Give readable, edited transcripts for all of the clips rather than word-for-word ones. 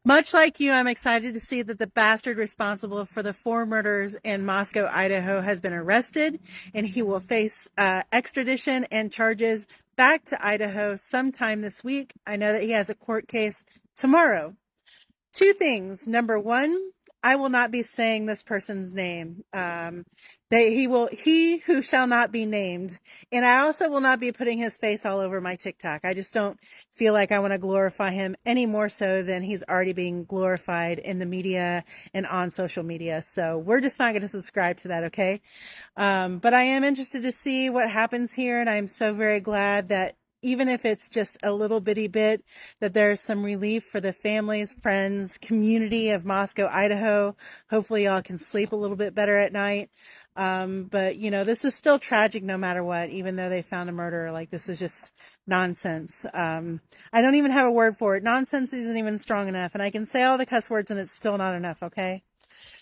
Much like you, I'm excited to see that the bastard responsible for the 4 murders in Moscow, Idaho, has been arrested, and he will face extradition and charges back to Idaho sometime this week. I know that he has a court case tomorrow. Two things. Number one, I will not be saying this person's name. He who shall not be named. And I also will not be putting his face all over my TikTok. I just don't feel like I want to glorify him any more so than he's already being glorified in the media and on social media. So we're just not going to subscribe to that. Okay. But I am interested to see what happens here. And I'm so very glad that even if it's just a little bitty bit, that there's some relief for the families, friends, community of Moscow, Idaho. Hopefully y'all can sleep a little bit better at night. But this is still tragic no matter what, even though they found a murderer. Like, this is just nonsense. I don't even have a word for it. Nonsense isn't even strong enough. And I can say all the cuss words and it's still not enough. Okay.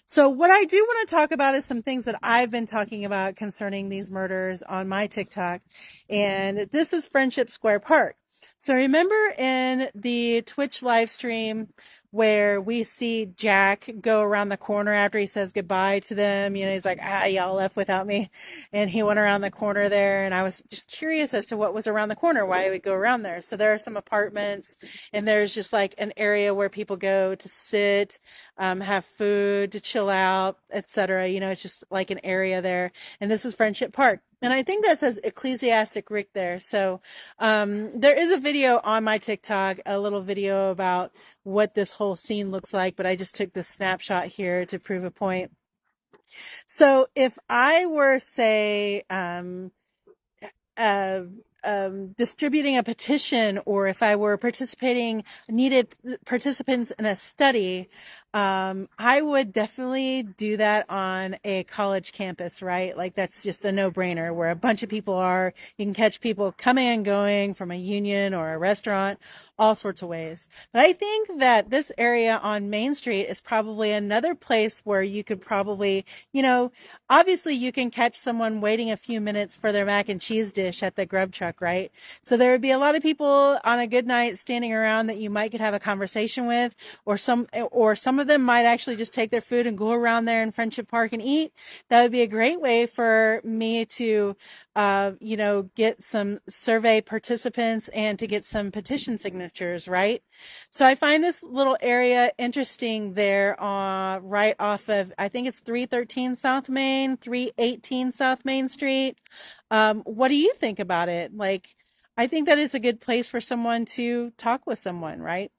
So what I do want to talk about is some things that I've been talking about concerning these murders on my TikTok. And this is Friendship Square Park. So remember in the Twitch live stream where we see Jack go around the corner after he says goodbye to them, he's like, y'all left without me. And he went around the corner there, and I was just curious as to what was around the corner, why he would go around there. So there are some apartments, and there's just like an area where people go to sit, have food, to chill out, etc. It's just like an area there. And this is Friendship Park. And I think that says Ecclesiastic Rick there. So there is a video on my TikTok, a little video about what this whole scene looks like, but I just took this snapshot here to prove a point. So if I were, say, distributing a petition, or if I were needed participants in a study, I would definitely do that on a college campus, right? Like, that's just a no-brainer, where a bunch of people are. You can catch people coming and going from a union or a restaurant, all sorts of ways. But I think that this area on Main Street is probably another place where you could probably, obviously you can catch someone waiting a few minutes for their mac and cheese dish at the grub truck, right? So there would be a lot of people on a good night standing around that you might could have a conversation with, or some of them might actually just take their food and go around there in Friendship Park and eat. That would be a great way for me to get some survey participants and to get some petition signatures, right? So I find this little area interesting there, right off of, I think it's 313 South Main, 318 South Main Street. What do you think about it? Like, I think that it's a good place for someone to talk with someone, right?